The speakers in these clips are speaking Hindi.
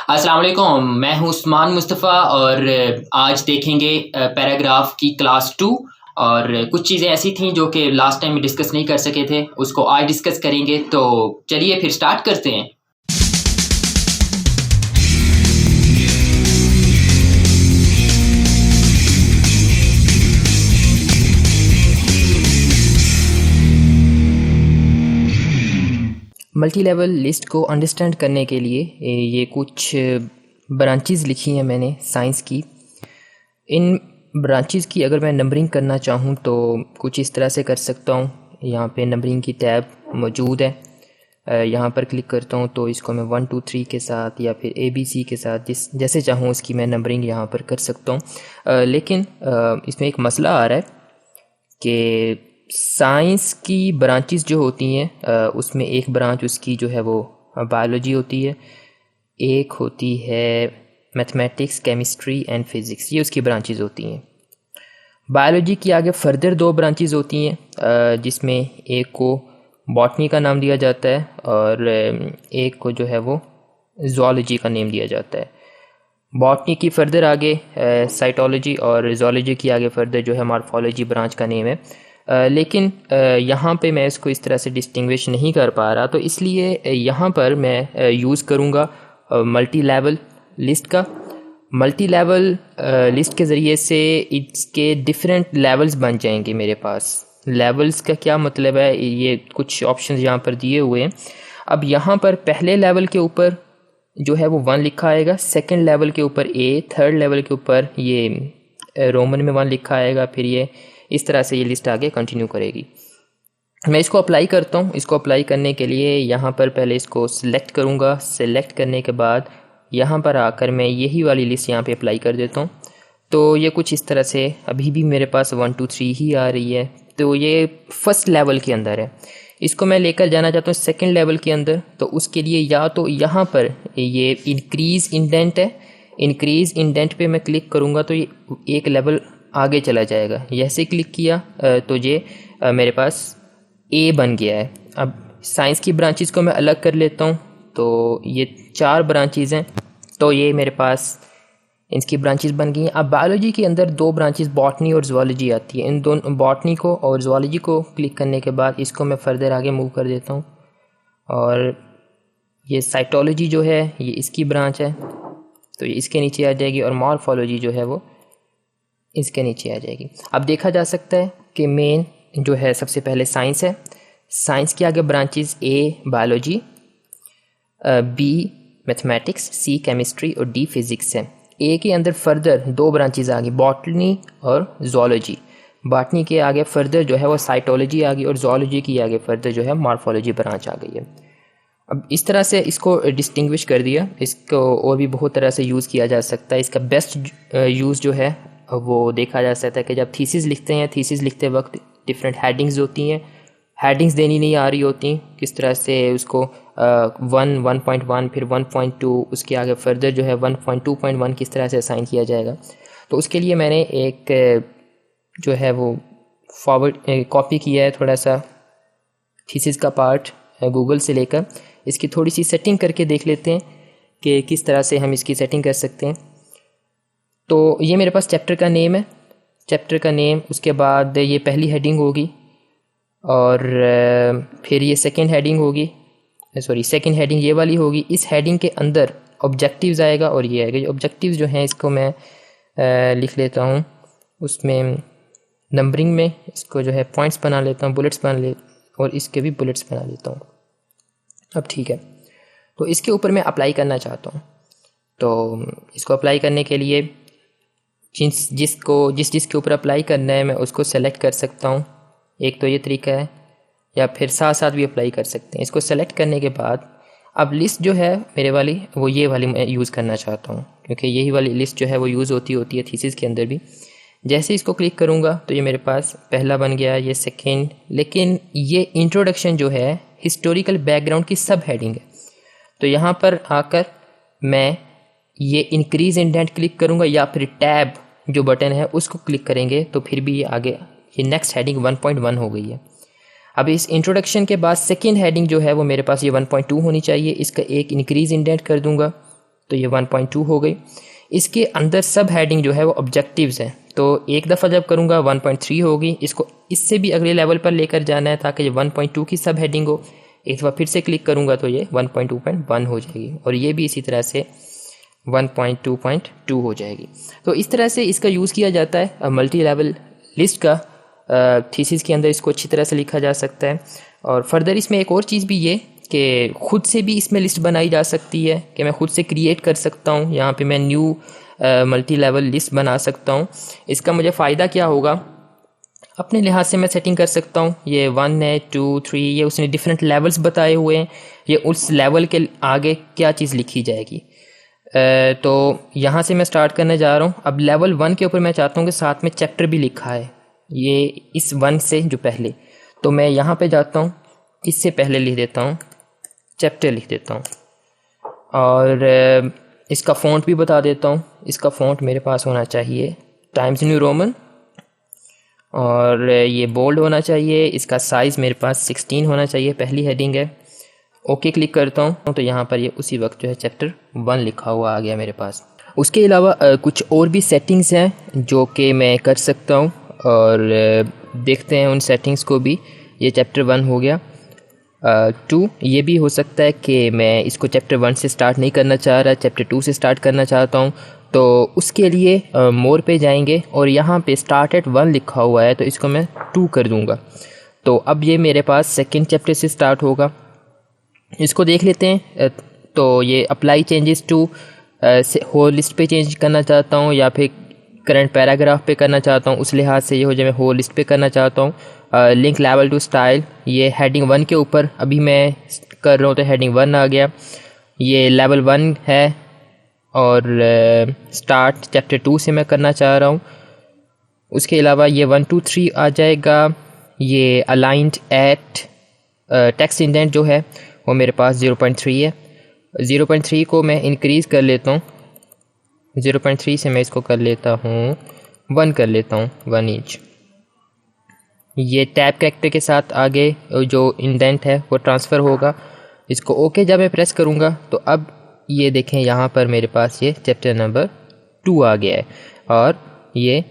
अस्सलाम वालेकुम, मैं हूँ उस्मान मुस्तफ़ा और आज देखेंगे पैराग्राफ की क्लास 2। और कुछ चीज़ें ऐसी थीं जो कि लास्ट टाइम में डिस्कस नहीं कर सके थे, उसको आज डिस्कस करेंगे। तो चलिए फिर स्टार्ट करते हैं। मल्टी लेवल लिस्ट को अंडरस्टैंड करने के लिए ये कुछ ब्रांचेस लिखी हैं मैंने साइंस की। इन ब्रांचेस की अगर मैं नंबरिंग करना चाहूँ तो कुछ इस तरह से कर सकता हूँ। यहाँ पे नंबरिंग की टैब मौजूद है। यहाँ पर क्लिक करता हूँ तो इसको मैं 1 2 3 के साथ या फिर ABC के साथ जैसे चाहूँ उसकी मैं नंबरिंग यहाँ पर कर सकता हूँ। लेकिन इसमें एक मसला आ रहा है कि साइंस की ब्रांचेस जो होती हैं उसमें एक ब्रांच उसकी जो है वो बायोलॉजी होती है, एक होती है मैथमेटिक्स, केमिस्ट्री एंड फिज़िक्स, ये उसकी ब्रांचेस होती हैं। बायोलॉजी की आगे फर्दर 2 ब्रांचेस होती हैं जिसमें एक को बॉटनी का नाम दिया जाता है और एक को जो है वो ज़ूलॉजी का नेम दिया जाता है। बॉटनी की फर्दर आगे साइटोलॉजी और ज़ूलॉजी की आगे फर्दर जो है मॉर्फोलॉजी ब्रांच का नेम है। लेकिन यहाँ पे मैं इसको इस तरह से डिस्टिंग्विश नहीं कर पा रहा, तो इसलिए यहाँ पर मैं यूज़ करूँगा मल्टी लेवल लिस्ट का। मल्टी लेवल लिस्ट के ज़रिए से इसके डिफरेंट लेवल्स बन जाएंगे मेरे पास। लेवल्स का क्या मतलब है, ये कुछ ऑप्शंस यहाँ पर दिए हुए हैं। अब यहाँ पर पहले लेवल के ऊपर जो है वो 1 लिखा आएगा, सेकंड लेवल के ऊपर A, थर्ड लेवल के ऊपर ये रोमन में 1 लिखा आएगा, फिर ये इस तरह से ये लिस्ट आगे कंटिन्यू करेगी। मैं इसको अप्लाई करता हूँ। इसको अप्लाई करने के लिए यहाँ पर पहले इसको सिलेक्ट करूँगा। सिलेक्ट करने के बाद यहाँ पर आकर मैं यही वाली लिस्ट यहाँ पे अप्लाई कर देता हूँ। तो ये कुछ इस तरह से अभी भी मेरे पास 1 2 3 ही आ रही है। तो ये फर्स्ट लेवल के अंदर है। इसको मैं लेकर जाना चाहता हूँ सेकेंड लेवल के अंदर। तो उसके लिए या तो यहाँ पर ये इंक्रीज़ इंडेंट है, इंक्रीज़ इंडेंट पे मैं क्लिक करूँगा तो ये एक लेवल आगे चला जाएगा। जैसे क्लिक किया तो ये मेरे पास A बन गया है। अब साइंस की ब्रांचेस को मैं अलग कर लेता हूँ। तो ये 4 ब्रांचेस हैं, तो ये मेरे पास इसकी ब्रांचेस बन गई हैं। अब बायोलॉजी के अंदर 2 ब्रांचेस बॉटनी और ज़ूलॉजी आती है। इन दोनों बॉटनी को और ज़ूलॉजी को क्लिक करने के बाद इसको मैं फ़र्दर आगे मूव कर देता हूँ और ये साइटोलॉजी जो है ये इसकी ब्रांच है, तो ये इसके नीचे आ जाएगी और मॉर्फोलॉजी जो है वो इसके नीचे आ जाएगी। अब देखा जा सकता है कि मेन जो है सबसे पहले साइंस है। साइंस के आगे branches A biology, B mathematics, C chemistry और D फिज़िक्स है। A के अंदर फर्दर 2 ब्रांचेस आ गई, बॉटनी और ज़ूलॉजी। बॉटनी के आगे फर्दर जो है वो साइटोलॉजी आ गई और ज़ूलॉजी की आगे फर्दर जो है मॉर्फोलॉजी ब्रांच आ गई है। अब इस तरह से इसको डिस्टिंग्विश कर दिया। इसको और भी बहुत तरह से यूज़ किया जा सकता है। इसका बेस्ट यूज़ जो है वो देखा जा सकता है कि जब थीसिस लिखते हैं, थीसिस लिखते वक्त डिफरेंट हेडिंग्स होती हैं, हेडिंग्स देनी नहीं आ रही होती, किस तरह से उसको 1 1.1 फिर 1.2 उसके आगे फर्दर जो है 1.2.1 किस तरह से असाइन किया जाएगा। तो उसके लिए मैंने एक जो है वो फॉरवर्ड कॉपी किया है थोड़ा सा थीसिस का पार्ट गूगल से लेकर। इसकी थोड़ी सी सेटिंग करके देख लेते हैं कि किस तरह से हम इसकी सेटिंग कर सकते हैं। तो ये मेरे पास चैप्टर का नेम है, चैप्टर का नेम, उसके बाद ये पहली हेडिंग होगी और फिर ये सेकंड हेडिंग होगी, सॉरी सेकंड हेडिंग ये वाली होगी। इस हेडिंग के अंदर ऑब्जेक्टिव्स आएगा और ये आएगा। ऑब्जेक्टिव्स जो हैं इसको मैं लिख लेता हूँ, उसमें नंबरिंग में इसको जो है पॉइंट्स बना लेता हूँ, बुलेट्स बना ले और इसके भी बुलेट्स बना लेता हूँ। अब ठीक है, तो इसके ऊपर मैं अप्लाई करना चाहता हूँ। तो इसको अप्लाई करने के लिए जिस जिसके ऊपर अप्लाई करना है मैं उसको सेलेक्ट कर सकता हूँ। एक तो ये तरीका है, या फिर साथ साथ भी अप्लाई कर सकते हैं। इसको सेलेक्ट करने के बाद अब लिस्ट जो है मेरे वाली वो ये वाली मैं यूज़ करना चाहता हूँ, क्योंकि यही वाली लिस्ट जो है वो यूज़ होती है थीसिस के अंदर भी। जैसे इसको क्लिक करूँगा तो ये मेरे पास पहला बन गया, ये सेकेंड। लेकिन ये इंट्रोडक्शन जो है हिस्टोरिकल बैकग्राउंड की सब हेडिंग है। तो यहाँ पर आकर मैं ये इंक्रीज़ इंडेंट क्लिक करूँगा या फिर टैब जो बटन है उसको क्लिक करेंगे तो फिर भी ये आगे ये नेक्स्ट हेडिंग 1.1 हो गई है। अब इस इंट्रोडक्शन के बाद सेकेंड हेडिंग जो है वो मेरे पास ये 1.2 होनी चाहिए। इसका एक इंक्रीज़ इंडेंट कर दूंगा तो ये 1.2 हो गई। इसके अंदर सब हेडिंग जो है वो ऑब्जेक्टिव्स हैं, तो एक दफ़ा जब करूँगा 1.3 होगी। इसको इससे भी अगले लेवल पर लेकर जाना है ताकि ये 1.2 की सब हेडिंग हो। एक दफ़ा फिर से क्लिक करूँगा तो ये 1.2.1 हो जाएगी और ये भी इसी तरह से 1.2.2 हो जाएगी। तो इस तरह से इसका यूज़ किया जाता है मल्टी लेवल लिस्ट का। थीसिस के अंदर इसको अच्छी तरह से लिखा जा सकता है। और फर्दर इसमें एक और चीज़ भी ये कि ख़ुद से भी इसमें लिस्ट बनाई जा सकती है कि मैं ख़ुद से क्रिएट कर सकता हूँ। यहाँ पे मैं न्यू मल्टी लेवल लिस्ट बना सकता हूँ। इसका मुझे फ़ायदा क्या होगा, अपने लिहाज से मैं सेटिंग कर सकता हूँ। ये 1 है, 2, 3, ये उसने डिफरेंट लेवल्स बताए हुए हैं। ये उस लेवल के आगे क्या चीज़ लिखी जाएगी। तो यहाँ से मैं स्टार्ट करने जा रहा हूँ। अब लेवल 1 के ऊपर मैं चाहता हूँ कि साथ में चैप्टर भी लिखा है, ये इस 1 से जो पहले। तो मैं यहाँ पे जाता हूँ, इससे पहले लिख देता हूँ चैप्टर, लिख देता हूँ और इसका फ़ॉन्ट भी बता देता हूँ। इसका फ़ॉन्ट मेरे पास होना चाहिए टाइम्स न्यू रोमन और ये बोल्ड होना चाहिए। इसका साइज़ मेरे पास 16 होना चाहिए, पहली हेडिंग है। ओके क्लिक करता हूँ तो यहाँ पर ये उसी वक्त जो है चैप्टर 1 लिखा हुआ आ गया मेरे पास। उसके अलावा कुछ और भी सेटिंग्स हैं जो कि मैं कर सकता हूँ और देखते हैं उन सेटिंग्स को भी। ये चैप्टर 1 हो गया। 2 ये भी हो सकता है कि मैं इसको चैप्टर 1 से स्टार्ट नहीं करना चाह रहा, चैप्टर 2 से स्टार्ट करना चाहता हूँ। तो उसके लिए मोर पे जाएंगे और यहाँ पे स्टार्ट एट 1 लिखा हुआ है, तो इसको मैं 2 कर दूँगा। तो अब ये मेरे पास सेकंड चैप्टर से स्टार्ट होगा। इसको देख लेते हैं। तो ये apply changes to whole list पे चेंज करना चाहता हूँ या फिर करंट पैराग्राफ पे करना चाहता हूँ, उस लिहाज से ये हो जाए। मैं होल लिस्ट पे करना चाहता हूँ। लिंक लेवल टू स्टाइल, ये हेडिंग 1 के ऊपर अभी मैं कर रहा हूँ तो हेडिंग 1 आ गया। ये लेवल 1 है और स्टार्ट चैप्टर 2 से मैं करना चाह रहा हूँ। उसके अलावा ये 1, 2, 3 आ जाएगा। ये अलाइंड एट टेक्स्ट इंडेंट जो है वो मेरे पास 0.3 है। 0.3 को मैं इंक्रीज़ कर लेता हूँ। 0.3 से मैं इसको कर लेता हूँ 1 कर लेता हूँ, 1 इंच। ये टैब कैरेक्टर के साथ आगे जो इंडेंट है वो ट्रांसफ़र होगा। इसको ओके जब मैं प्रेस करूँगा तो अब ये देखें यहाँ पर मेरे पास ये चैप्टर नंबर 2 आ गया है और ये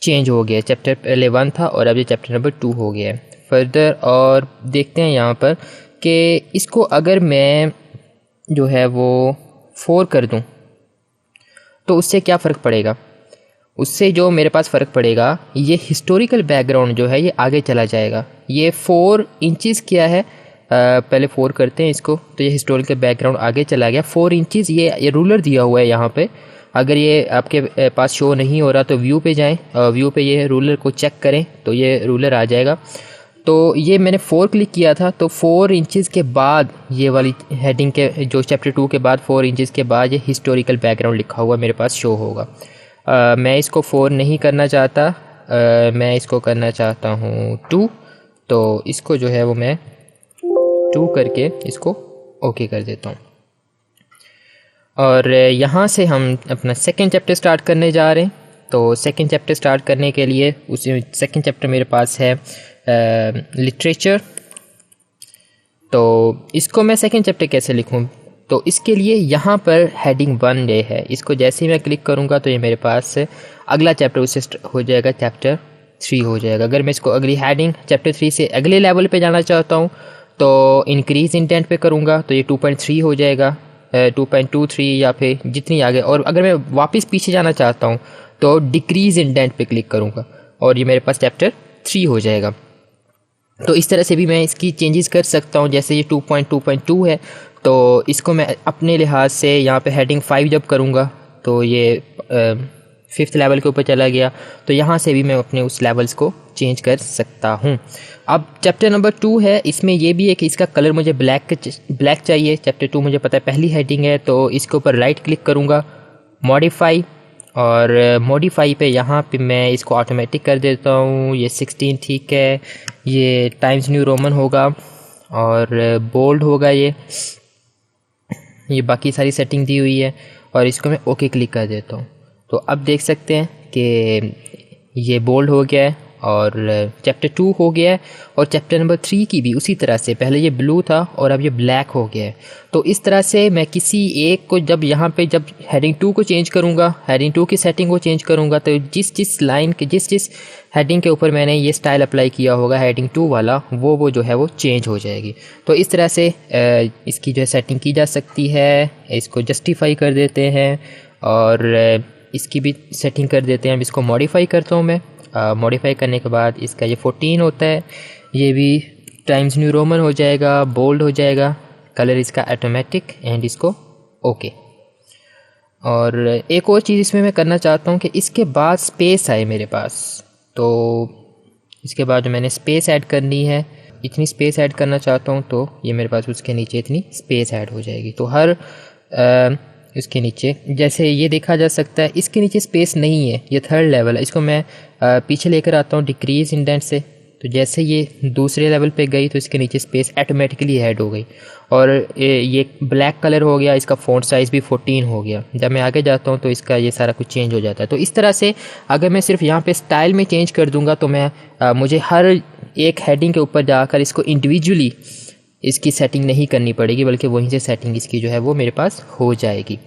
चेंज हो गया। चैप्टर पहले 1 था और अब ये चैप्टर नंबर 2 हो गया है। फर्दर और देखते हैं यहाँ पर कि इसको अगर मैं जो है वो 4 कर दूँ तो उससे क्या फ़र्क पड़ेगा। उससे जो मेरे पास फ़र्क पड़ेगा, ये हिस्टोरिकल बैकग्राउंड जो है ये आगे चला जाएगा। ये 4 इंचज़ क्या है, पहले 4 करते हैं इसको, तो ये हिस्टोरिकल बैकग्राउंड आगे चला गया। 4 इंचज़ ये रूलर दिया हुआ है यहाँ पे। अगर ये आपके पास शो नहीं हो रहा तो व्यू पे जाएं, व्यू पे ये रूलर को चेक करें तो ये रूलर आ जाएगा। तो ये मैंने 4 क्लिक किया था तो 4 इंचज़ के बाद ये वाली हेडिंग के जो चैप्टर 2 के बाद 4 इंचज़ के बाद ये हिस्टोरिकल बैकग्राउंड लिखा हुआ मेरे पास शो होगा। मैं इसको 4 नहीं करना चाहता, मैं इसको करना चाहता हूँ 2। तो इसको जो है वो मैं 2 करके इसको ओके कर देता हूँ। और यहाँ से हम अपना सेकंड चैप्टर स्टार्ट करने जा रहे हैं। तो सेकंड चैप्टर स्टार्ट करने के लिए उस सेकंड चैप्टर मेरे पास है लिटरेचर। तो इसको मैं सेकंड चैप्टर कैसे लिखूँ, तो इसके लिए यहाँ पर हेडिंग 1 डे है। इसको जैसे ही मैं क्लिक करूँगा तो ये मेरे पास अगला चैप्टर उससे हो जाएगा, चैप्टर 3 हो जाएगा। अगर मैं इसको अगली हेडिंग चैप्टर 3 से अगले लेवल पे जाना चाहता हूँ तो इंक्रीज़ इंटेंट पे करूँगा तो ये 2.3 हो जाएगा, 2.23 या फिर जितनी आगे। और अगर मैं वापस पीछे जाना चाहता हूँ तो डिक्रीज़ इंडेंट पे क्लिक करूँगा और ये मेरे पास चैप्टर 3 हो जाएगा। तो इस तरह से भी मैं इसकी चेंजेस कर सकता हूँ। जैसे ये 2.2.2 है तो इसको मैं अपने लिहाज से यहाँ पे हेडिंग 5 जब करूँगा तो ये 5th लेवल के ऊपर चला गया। तो यहाँ से भी मैं अपने उस लेवल्स को चेंज कर सकता हूँ। अब चैप्टर नंबर 2 है, इसमें ये भी है कि इसका कलर मुझे ब्लैक चाहिए। चैप्टर 2 मुझे पता है पहली हेडिंग है तो इसके ऊपर राइट क्लिक करूँगा, मॉडिफाई, और मॉडिफाई पे यहाँ पे मैं इसको ऑटोमेटिक कर देता हूँ। ये 16 ठीक है। ये टाइम्स न्यू रोमन होगा और बोल्ड होगा। ये बाकी सारी सेटिंग दी हुई है और इसको मैं ओके क्लिक कर देता हूँ। तो अब देख सकते हैं कि ये बोल्ड हो गया है और चैप्टर 2 हो गया है और चैप्टर नंबर 3 की भी उसी तरह से, पहले ये ब्लू था और अब ये ब्लैक हो गया है। तो इस तरह से मैं किसी एक को जब यहाँ पे जब हेडिंग 2 को चेंज करूँगा, हेडिंग 2 की सेटिंग को चेंज करूँगा, तो जिस लाइन के जिस हेडिंग के ऊपर मैंने ये स्टाइल अप्लाई किया होगा हेडिंग 2 वाला, वो जो है वो चेंज हो जाएगी। तो इस तरह से इसकी जो है सेटिंग की जा सकती है। इसको जस्टिफाई कर देते हैं और इसकी भी सेटिंग कर देते हैं। अब इसको मॉडिफाई करता हूँ मैं। मॉडिफाई करने के बाद इसका ये 14 होता है, ये भी टाइम्स न्यू रोमन हो जाएगा, बोल्ड हो जाएगा, कलर इसका ऑटोमेटिक एंड इसको ओके। और एक और चीज़ इसमें मैं करना चाहता हूँ कि इसके बाद स्पेस आए मेरे पास, तो इसके बाद जो मैंने स्पेस ऐड करनी है, इतनी स्पेस ऐड करना चाहता हूँ, तो ये मेरे पास उसके नीचे इतनी स्पेस ऐड हो जाएगी। तो हर इसके नीचे जैसे ये देखा जा सकता है, इसके नीचे स्पेस नहीं है, ये थर्ड लेवल है। इसको मैं पीछे लेकर आता हूँ डिक्रीज इंडेंट से, तो जैसे ये दूसरे लेवल पे गई तो इसके नीचे स्पेस ऑटोमेटिकली ऐड हो गई। और ये ब्लैक कलर हो गया, इसका फ़ॉन्ट साइज़ भी 14 हो गया। जब मैं आगे जाता हूँ तो इसका ये सारा कुछ चेंज हो जाता है। तो इस तरह से अगर मैं सिर्फ यहाँ पे स्टाइल में चेंज कर दूँगा तो मैं मुझे हर एक हेडिंग के ऊपर जाकर इसको इंडिविजुअली इसकी सेटिंग नहीं करनी पड़ेगी, बल्कि वहीं से सेटिंग इसकी जो है वो मेरे पास हो जाएगी।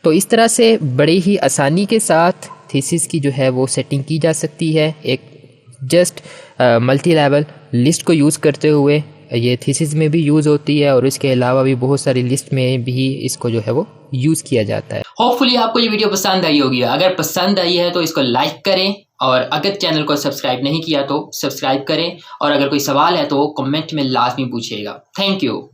तो इस तरह से बड़ी ही आसानी के साथ थीसिस की जो है वो सेटिंग की जा सकती है। एक जस्ट मल्टी लेवल लिस्ट को यूज़ करते हुए ये थीसिस में भी यूज़ होती है और इसके अलावा भी बहुत सारी लिस्ट में भी इसको जो है वो यूज़ किया जाता है। होपफुली आपको ये वीडियो पसंद आई होगी। अगर पसंद आई है तो इसको लाइक करें और अगर चैनल को सब्सक्राइब नहीं किया तो सब्सक्राइब करें और अगर कोई सवाल है तो कमेंट में लाजमी पूछिएगा। Thank you.